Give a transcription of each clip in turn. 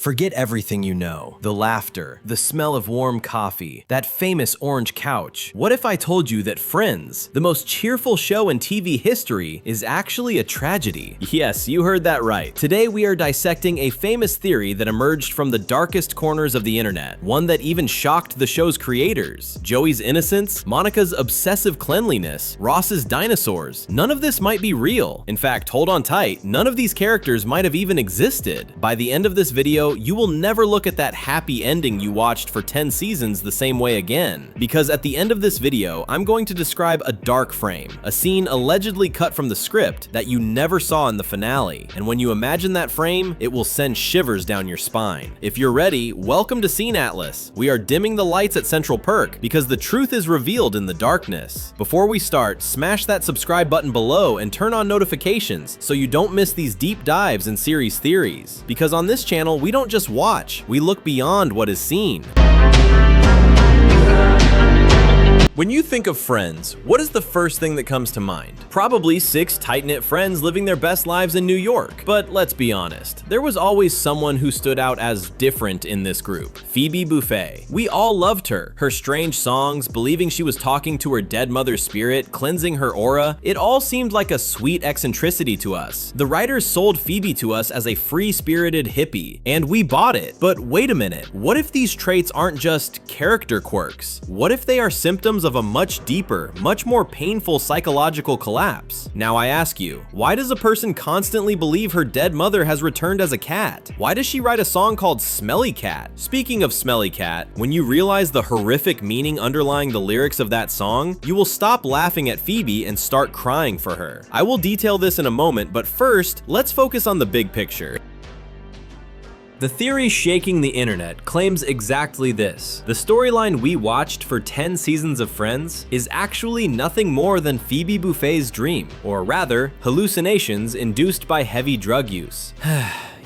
Forget everything you know. The laughter, the smell of warm coffee, that famous orange couch. What if I told you that Friends, the most cheerful show in TV history, is actually a tragedy? Yes, you heard that right. Today we are dissecting a famous theory that emerged from the darkest corners of the internet, one that even shocked the show's creators. Joey's innocence, Monica's obsessive cleanliness, Ross's dinosaurs. None of this might be real. In fact, hold on tight, none of these characters might have even existed. By the end of this video, you will never look at that happy ending you watched for 10 seasons the same way again. Because at the end of this video, I'm going to describe a dark frame, a scene allegedly cut from the script that you never saw in the finale. And when you imagine that frame, it will send shivers down your spine. If you're ready, welcome to Scene Atlas. We are dimming the lights at Central Perk because the truth is revealed in the darkness. Before we start, smash that subscribe button below and turn on notifications so you don't miss these deep dives in series theories. Because on this channel, we don't just watch, we look beyond what is seen. When you think of Friends, what is the first thing that comes to mind? Probably 6 tight-knit friends living their best lives in New York. But let's be honest, there was always someone who stood out as different in this group. Phoebe Buffay. We all loved her. Her strange songs, believing she was talking to her dead mother's spirit, cleansing her aura, it all seemed like a sweet eccentricity to us. The writers sold Phoebe to us as a free-spirited hippie, and we bought it. But wait a minute, what if these traits aren't just character quirks? What if they are symptoms of a much deeper, much more painful psychological collapse? Now I ask you, why does a person constantly believe her dead mother has returned as a cat? Why does she write a song called Smelly Cat? Speaking of Smelly Cat, when you realize the horrific meaning underlying the lyrics of that song, you will stop laughing at Phoebe and start crying for her. I will detail this in a moment, but first, let's focus on the big picture. The theory shaking the internet claims exactly this. The storyline we watched for 10 seasons of Friends is actually nothing more than Phoebe Buffay's dream, or rather, hallucinations induced by heavy drug use.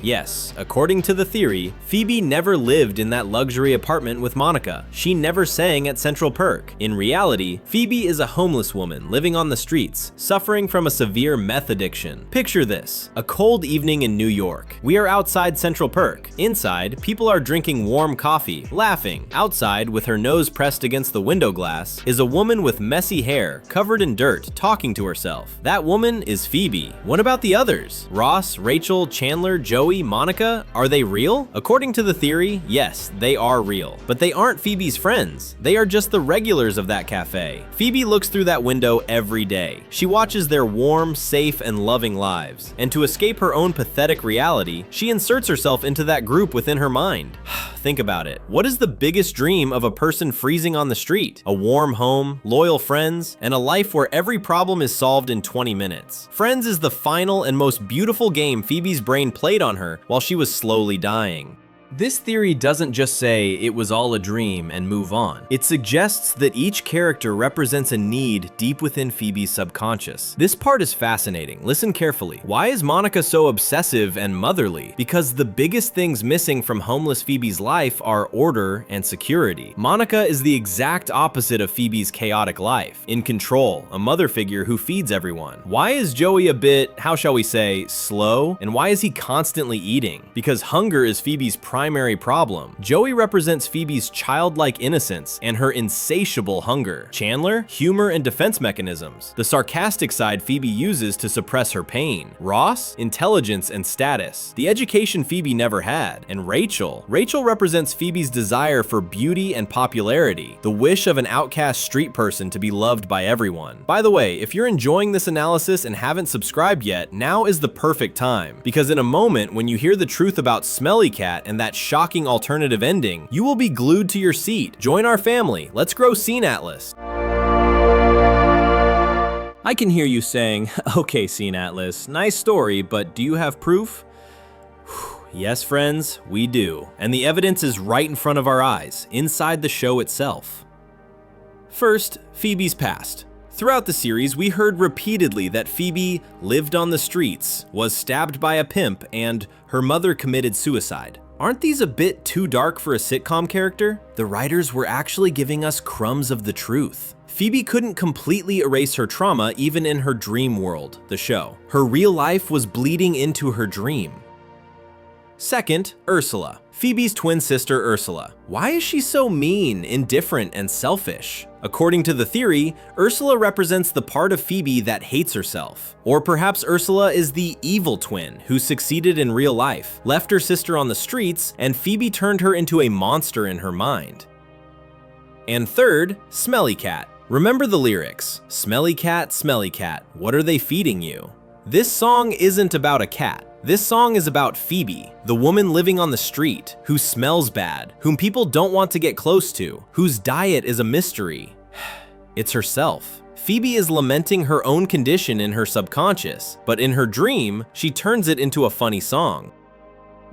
Yes, according to the theory, Phoebe never lived in that luxury apartment with Monica. She never sang at Central Perk. In reality, Phoebe is a homeless woman living on the streets, suffering from a severe meth addiction. Picture this: a cold evening in New York. We are outside Central Perk. Inside, people are drinking warm coffee, laughing. Outside, with her nose pressed against the window glass, is a woman with messy hair, covered in dirt, talking to herself. That woman is Phoebe. What about the others? Ross, Rachel, Chandler, Joey, Monica, are they real? According to the theory, yes, they are real. But they aren't Phoebe's friends. They are just the regulars of that cafe. Phoebe looks through that window every day. She watches their warm, safe, and loving lives. And to escape her own pathetic reality, she inserts herself into that group within her mind. Think about it. What is the biggest dream of a person freezing on the street? A warm home, loyal friends, and a life where every problem is solved in 20 minutes. Friends is the final and most beautiful game Phoebe's brain played on her while she was slowly dying. This theory doesn't just say it was all a dream and move on. It suggests that each character represents a need deep within Phoebe's subconscious. This part is fascinating. Listen carefully. Why is Monica so obsessive and motherly? Because the biggest things missing from homeless Phoebe's life are order and security. Monica is the exact opposite of Phoebe's chaotic life. In control, a mother figure who feeds everyone. Why is Joey a bit, how shall we say, slow? And why is he constantly eating? Because hunger is Phoebe's primary problem. Joey represents Phoebe's childlike innocence and her insatiable hunger. Chandler, humor and defense mechanisms, the sarcastic side Phoebe uses to suppress her pain. Ross, intelligence and status, the education Phoebe never had. And Rachel represents Phoebe's desire for beauty and popularity, the wish of an outcast street person to be loved by everyone. By the way, if you're enjoying this analysis and haven't subscribed yet, now is the perfect time, because in a moment when you hear the truth about Smelly Cat and that shocking alternative ending, you will be glued to your seat. Join our family. Let's grow Scene Atlas. I can hear you saying, okay, Scene Atlas, nice story, but do you have proof? Yes, friends, we do. And the evidence is right in front of our eyes, inside the show itself. First, Phoebe's past. Throughout the series, we heard repeatedly that Phoebe lived on the streets, was stabbed by a pimp, and her mother committed suicide. Aren't these a bit too dark for a sitcom character? The writers were actually giving us crumbs of the truth. Phoebe couldn't completely erase her trauma even in her dream world, the show. Her real life was bleeding into her dream. Second, Ursula. Phoebe's twin sister Ursula. Why is she so mean, indifferent, and selfish? According to the theory, Ursula represents the part of Phoebe that hates herself. Or perhaps Ursula is the evil twin who succeeded in real life, left her sister on the streets, and Phoebe turned her into a monster in her mind. And third, Smelly Cat. Remember the lyrics, smelly cat, what are they feeding you? This song isn't about a cat. This song is about Phoebe, the woman living on the street, who smells bad, whom people don't want to get close to, whose diet is a mystery. It's herself. Phoebe is lamenting her own condition in her subconscious, but in her dream, she turns it into a funny song.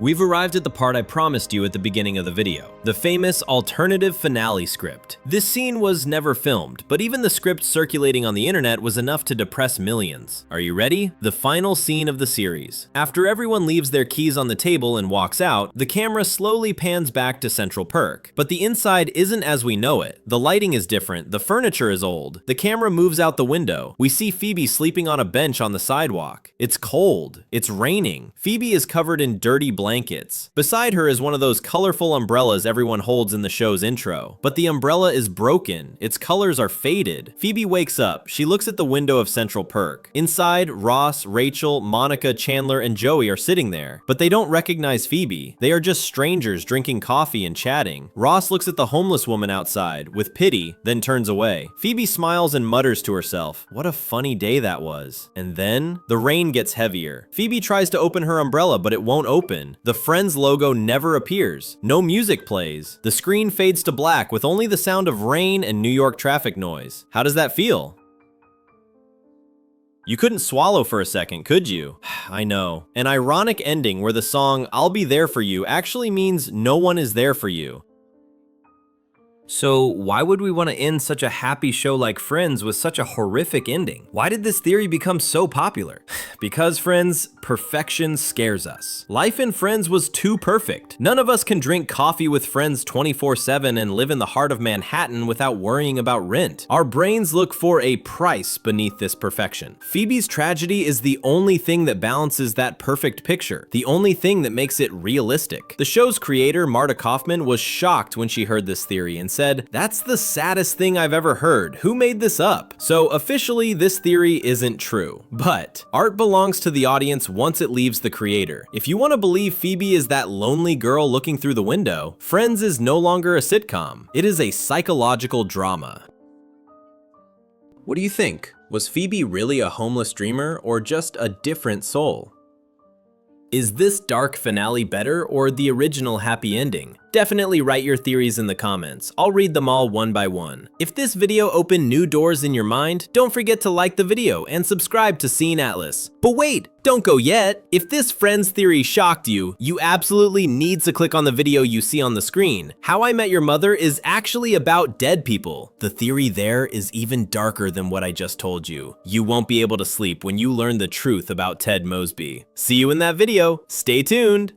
We've arrived at the part I promised you at the beginning of the video, the famous alternative finale script. This scene was never filmed, but even the script circulating on the internet was enough to depress millions. Are you ready? The final scene of the series. After everyone leaves their keys on the table and walks out, the camera slowly pans back to Central Perk. But the inside isn't as we know it. The lighting is different, the furniture is old. The camera moves out the window. We see Phoebe sleeping on a bench on the sidewalk. It's cold. It's raining. Phoebe is covered in dirty blankets. Beside her is one of those colorful umbrellas everyone holds in the show's intro. But the umbrella is broken. Its colors are faded. Phoebe wakes up. She looks at the window of Central Perk. Inside, Ross, Rachel, Monica, Chandler, and Joey are sitting there. But they don't recognize Phoebe. They are just strangers drinking coffee and chatting. Ross looks at the homeless woman outside with pity, then turns away. Phoebe smiles and mutters to herself, "What a funny day that was." And then, the rain gets heavier. Phoebe tries to open her umbrella, but it won't open. The Friends logo never appears. No music plays. The screen fades to black with only the sound of rain and New York traffic noise. How does that feel? You couldn't swallow for a second, could you? I know. An ironic ending where the song "I'll Be There For You" actually means no one is there for you. So why would we want to end such a happy show like Friends with such a horrific ending? Why did this theory become so popular? Because, friends, perfection scares us. Life in Friends was too perfect. None of us can drink coffee with friends 24/7 and live in the heart of Manhattan without worrying about rent. Our brains look for a price beneath this perfection. Phoebe's tragedy is the only thing that balances that perfect picture, the only thing that makes it realistic. The show's creator, Marta Kaufman, was shocked when she heard this theory and said, "That's the saddest thing I've ever heard. Who made this up?" So officially, this theory isn't true. But art belongs to the audience once it leaves the creator. If you want to believe Phoebe is that lonely girl looking through the window, Friends is no longer a sitcom. It is a psychological drama. What do you think? Was Phoebe really a homeless dreamer or just a different soul? Is this dark finale better or the original happy ending? Definitely write your theories in the comments. I'll read them all one by one. If this video opened new doors in your mind, don't forget to like the video and subscribe to Scene Atlas. But wait, don't go yet. If this Friends theory shocked you, you absolutely need to click on the video you see on the screen. How I Met Your Mother is actually about dead people. The theory there is even darker than what I just told you. You won't be able to sleep when you learn the truth about Ted Mosby. See you in that video. Stay tuned.